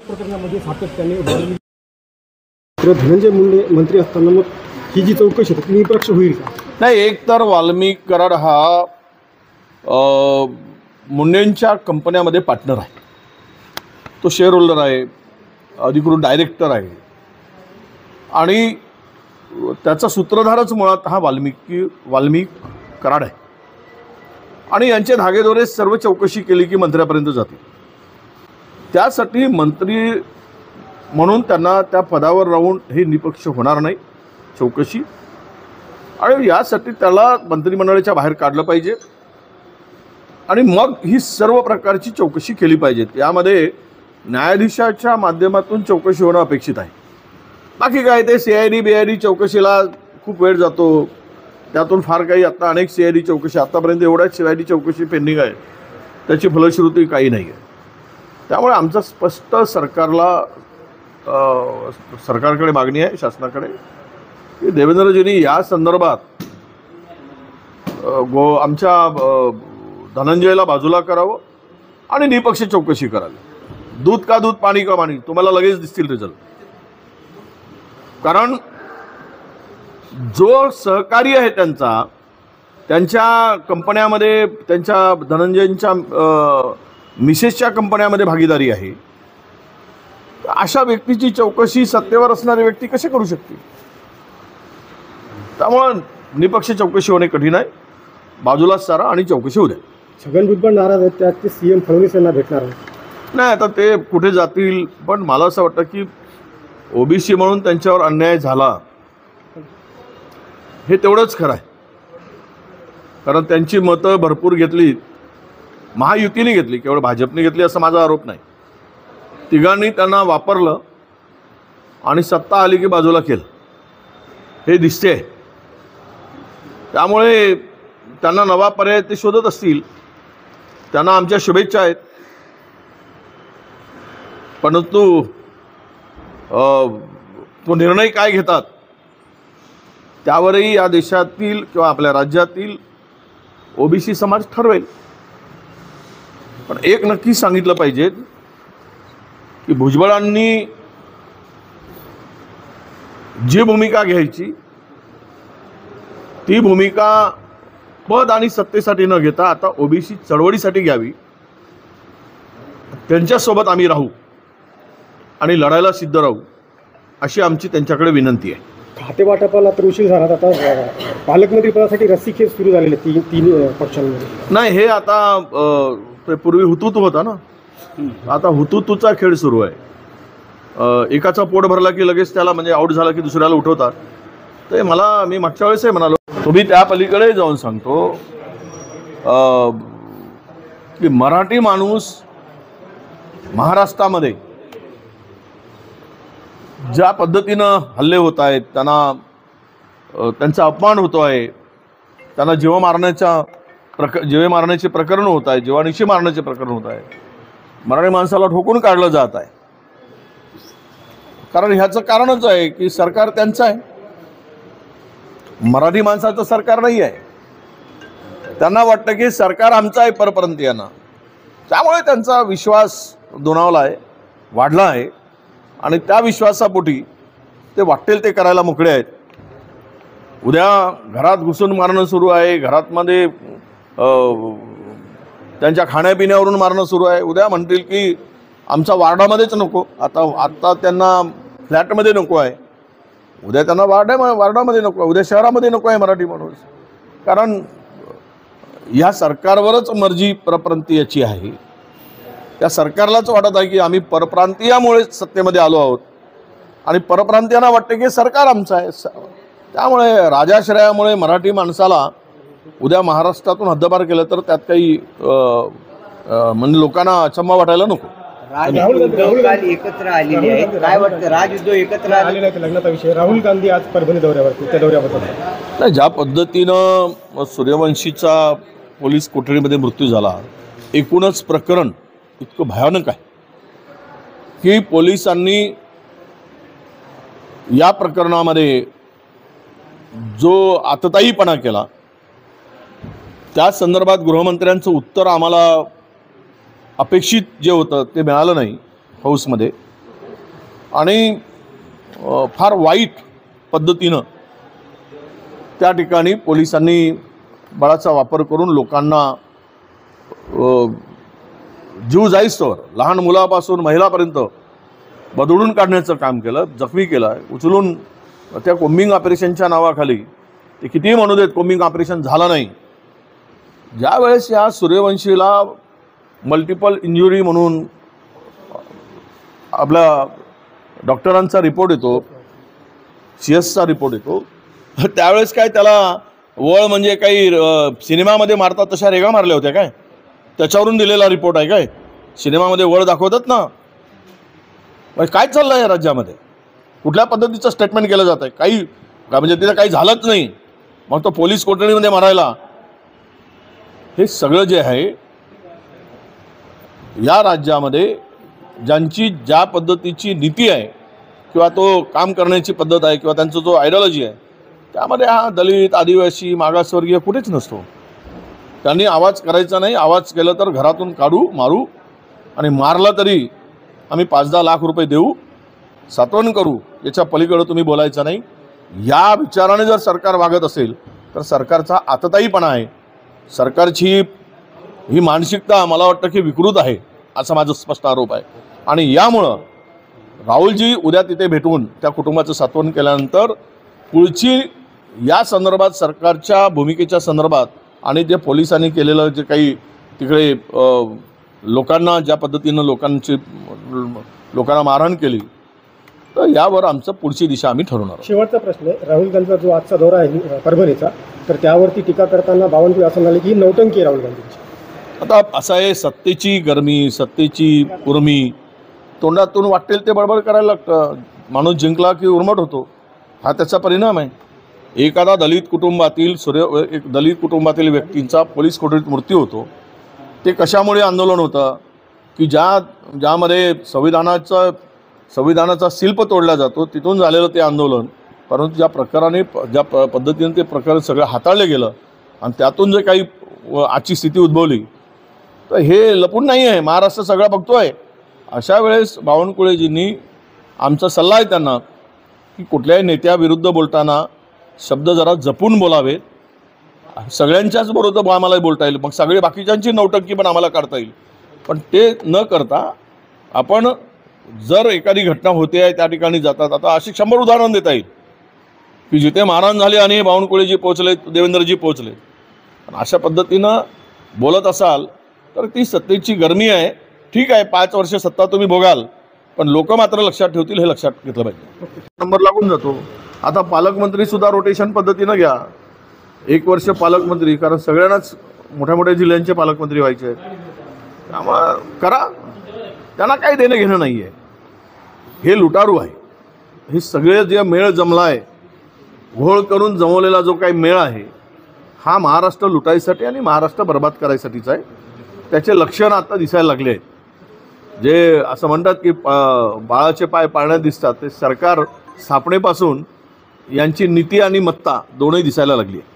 प्रकरणामध्ये सातत्याने धनंजय मुंडे मंत्री असताना मग ही जी चौकशी ती निष्पक्ष होईल का? नाही, एक तर वाल्मिक कराड हा मुंडेंच्या कंपन्यामध्ये पार्टनर आहे, तो शेअर होल्डर आहे, अधिकृत डायरेक्टर आहे आणि त्याचा सूत्रधारच मुळात हा वाल्मिक कराड आहे आणि यांचे धागेदोरे सर्व चौकशी केली की मंत्र्यापर्यंत जाते। त्यासाठी मंत्री म्हणून त्यांना त्या पदावर राहून हे निष्पक्ष होणार नाही चौकशी, आणि यासाठी त्याला मंत्रिमंडळाच्या बाहेर काढलं पाहिजे आणि मग ही सर्व प्रकारची चौकशी केली पाहिजे। यामध्ये न्यायाधीशाच्या माध्यमातून चौकशी होणं अपेक्षित आहे। बाकी काय ते CID BID चौकशीला खूप वेळ जातो, त्यातून फार काही आता अनेक CID चौकशी आतापर्यंत एवढ्याच CID चौकशी पेंडिंग आहे, त्याची फलश्रुती काही नाही आहे। त्यामुळे आमचं स्पष्ट सरकारकडे मागणी आहे, शासनाकडे, की देवेंद्रजींनी या संदर्भात आमच्या धनंजयला बाजूला करावं आणि निष्पक्ष चौकशी करावी। दूध का दूध पाणी का पाणी तुम्हाला लगेच दिसतील रिझल्ट, कारण जो सहकारी आहे त्यांच्या कंपन्यामध्ये, त्यांच्या धनंजयंच्या मिसेसच्या कंपन्यामध्ये भागीदारी आहे, अशा व्यक्तीची चौकशी सत्तेवर असणारी व्यक्ती कशी करू शकते? त्यामुळे निष्पक्ष चौकशी होणे कठीण आहे, बाजूलाच सारा आणि चौकशी होऊ द्या। छगन भुजबळ नाराज आहेत, त्यात ते CM फडणवीस यांना भेटणार आहेत। नाही, आता ते कुठे जातील, पण मला असं वाटतं की OBC म्हणून त्यांच्यावर अन्याय झाला हे तेवढंच खरं आहे, कारण त्यांची मतं भरपूर घेतली, महायुतीने घेतली, केवळ भाजपने घेतली असा माझा आरोप नाही। तिघांनी त्यांना वापरलं आणि सत्ता आली की बाजूला केलं हे दिसते। त्यामुळे त्यांना नवा पर्याय ते शोधत असतील, त्यांना आमच्या शुभेच्छा आहेत, परंतु तो निर्णय काय घेतात त्यावरही या देशातील किंवा आपल्या राज्यातील OBC समाज ठरवेल। पण एक नक्की सांगितलं पाहिजे की भुजबळांनी जी भूमिका घ्यायची ती भूमिका पद आणि सत्तेसाठी न घेता आता OBC चळवळीसाठी घ्यावी। त्यांच्यासोबत आम्ही राहू आणि लढायला सिद्ध राहू अशी आमची त्यांच्याकडे विनंती आहे। खाते वाटपाला तर उशीर झाला, आता पालकमंत्रीपदासाठी रस्सीखेच सुरू झालेले तीन पक्षांमध्ये। नाही, हे आता पूर्वी हुतुतू होता ना, आता हुतुतूचा खेळ सुरू आहे। एकाचा पोट भरला की लगेच त्याला, म्हणजे आऊट झाला की दुसऱ्याला उठवतात। ते मी मागच्या वेळेसही म्हणालो, तुम्ही त्या पलीकडे जाऊन सांगतो की मराठी माणूस महाराष्ट्रामध्ये ज्या पद्धतीनं हल्ले होत आहेत, त्यांचा अपमान होतो आहे, त्यांना जीव मारण्याचे प्रकरण होत आहे, जीवानिशी मारण्याचे प्रकरण होत आहे, मराठी माणसाला ठोकून काढलं जात आहे। कारण ह्याचं कारणच आहे की सरकार त्यांचं आहे, मराठी माणसाचं सरकार नाही आहे। त्यांना वाटतं की सरकार आमचं आहे परप्रांतीयांना, त्यामुळे त्यांचा विश्वास दुणावला आहे, वाढला आहे आणि त्या विश्वासापोटी ते वाटेल ते करायला मोकळे आहेत। उद्या घरात घुसून मारणं सुरू आहे, घरातमध्ये त्यांच्या खाण्यापिण्यावरून मारणं सुरू आहे। उद्या म्हणतील की आमचा वार्डामध्येच नको, आता त्यांना फ्लॅटमध्ये नको आहे, उद्या त्यांना वार्डामध्ये नको आहे, उद्या शहरामध्ये नको आहे मराठी माणूस। कारण ह्या सरकारवरच मर्जी परप्रांतीयाची आहे, त्या सरकारलाच वाटत आहे की आम्ही परप्रांतीयामुळे सत्तेमध्ये आलो आहोत आणि परप्रांतीयांना वाटते की सरकार आमचं आहे। त्यामुळे राजाश्रयामुळे मराठी माणसाला उद्या महाराष्ट्रातून हद्दपार केलं तर त्यात काही म्हणजे लोकांना अचंबा वाटायला नको। एकत्र आलेले आहेत, काय वाटतं राजउद्धव एकत्र आले नाहीत लग्नाचा विषय? राहुल गांधी आज परभणी दौऱ्यावरती, त्या दौऱ्याबद्दल नाही, ज्या पद्धतीनं सूर्यवंशीचा पोलीस कोठडीमध्ये मृत्यू झाला, एकूणच प्रकरण इतकं भयानक आहे की पोलिसांनी या प्रकरणामध्ये जो आतताईपणा केला त्या संदर्भात गृहमंत्र्यांचं उत्तर आम्हाला अपेक्षित जे होतं ते मिळालं नाही हाऊसमध्ये। आणि फार वाईट पद्धतीनं त्या ठिकाणी पोलिसांनी बळाचा वापर करून लोकांना जीव जाईस्तवर लहान मुलापासून महिलापर्यंत बदडून काढण्याचं काम केलं, जखमी केलं आहे, उचलून त्या कोम्बिंग ऑपरेशनच्या नावाखाली ते कितीही म्हणू देत कोम्बिंग ऑपरेशन झालं नाही. ज्यावेळेस या सूर्यवंशीला मल्टिपल इंजुरी म्हणून आपला डॉक्टरांचा रिपोर्ट येतो, CS चा रिपोर्ट येतो, त्यावेळेस काय त्याला वळ म्हणजे काही सिनेमामध्ये मारतात तशा रेगा मारल्या होत्या काय? त्याच्यावरून दिलेला रिपोर्ट आहे काय? सिनेमामध्ये वळ दाखवतात ना. काय चाललं आहे या राज्यामध्ये? कुठल्या पद्धतीचं स्टेटमेंट केलं जात आहे? काही म्हणजे तिथं काही झालंच नाही, मग तो पोलीस कोठडीमध्ये मारायला. हे सगळं जे आहे या राज्यामध्ये ज्यांची ज्या पद्धतीची नीती आहे किंवा तो काम करण्याची पद्धत आहे किंवा त्यांचा जो आयडिओलॉजी आहे त्यामध्ये हा दलित, आदिवासी, मागासवर्गीय कुठेच नसतो. त्यांनी आवाज करायचा नाही. आवाज केलं तर घरातून काढू, मारू, आणि मारला तरी आम्ही 5-10 लाख रुपये देऊ, सात्वन करू, याच्या पलीकडे तुम्ही बोलायचं नाही. या विचाराने जर सरकार वागत असेल तर सरकारचा आतताईपणा आहे. सरकारची ही मानसिकता मला वाटतं की विकृत आहे, असा माझा स्पष्ट आरोप आहे. आणि यामुळं राहुलजी उद्या तिथे भेटून त्या कुटुंबाचं सात्वन केल्यानंतर पुढची या संदर्भात सरकारच्या भूमिकेच्या संदर्भात आणि जे पोलिसांनी केलेलं जे काही तिकडे लोकांना ज्या पद्धतीनं लोकांना मारहाण केली, तर यावर आमचं पुढची दिशा आम्ही ठरवणार. शेवटचा प्रश्न आहे, राहुल गांधीचा जो आजचा दौरा आहे परभणीचा, तर त्यावरती टीका करताना बावनकुळे असं म्हणाले की नौटंकी आहे राहुल गांधींची. आता असं आहे, सत्तेची गरमी, सत्तेची उर्मी, तोंडातून वाटेल ते बडबड करायला लागतं. माणूस जिंकला की उर्मट होतो, हा त्याचा परिणाम आहे. एखादा दलित कुटुंबातील व्यक्तींचा पोलीस कोठडीत मृत्यू होतो, ते कशामुळे आंदोलन होतं की ज्यामध्ये संविधानाचा शिल्प तोडला जातो, तिथून झालेलं ते आंदोलन. परंतु ज्या पद्धतीने ते प्रकरण सगळं हाताळलं गेलं आणि त्यातून जे काही आजची स्थिती उद्भवली, तर हे लपून नाही आहे, महाराष्ट्र सगळा बघतोय. अशा वेळेस बावनकुळेजींनी, आमचा सल्ला आहे त्यांना की कुठल्याही नेत्याविरुद्ध बोलताना शब्द जरा जपून बोलावे. सगळ्यांच्याच बरोबर आम्हाला बोलता येईल, मग सगळे बाकीच्यांची नौटंकी पण आम्हाला काढता येईल. पण ते न करता आपण जर एखादी घटना होते आहे त्या ठिकाणी जातात. आता अशी 100 उदाहरण देता येईल की जिथे मारहाण झाली आणि बावनकुळेजी पोहोचले, देवेंद्रजी पोहोचले. पण अशा पद्धतीनं बोलत असाल तर ती सत्तेची गरमी आहे. ठीक आहे, 5 वर्ष सत्ता तुम्ही भोगाल, पण लोक मात्र लक्षात ठेवतील, हे लक्षात घेतलं पाहिजे. नंबर लागून जातो. आता पालकमंत्रीसुद्धा रोटेशन पद्धतीनं घ्या. 1 वर्ष पालकमंत्री, कारण सगळ्यांनाच मोठ्या मोठ्या जिल्ह्यांचे पालकमंत्री व्हायचे आहेत, त्यामुळं करा. त्यांना काही देणं घेणं नाही आहे. हे लुटारू आहे. हे सगळे जे मेळ जमला आहे, घोळ करून जमवलेला जो काही मेळ आहे, हा महाराष्ट्र लुटायसाठी आणि महाराष्ट्र बर्बाद करायसाठीचा आहे. त्याचे लक्षण आता दिसायला लागले आहेत. जे असं म्हणतात की बाळाचे पाय पाळण्यात दिसतात, ते सरकार स्थापनेपासून यांची नीती आणि मत्ता दोन्ही दिसायला लागली आहे.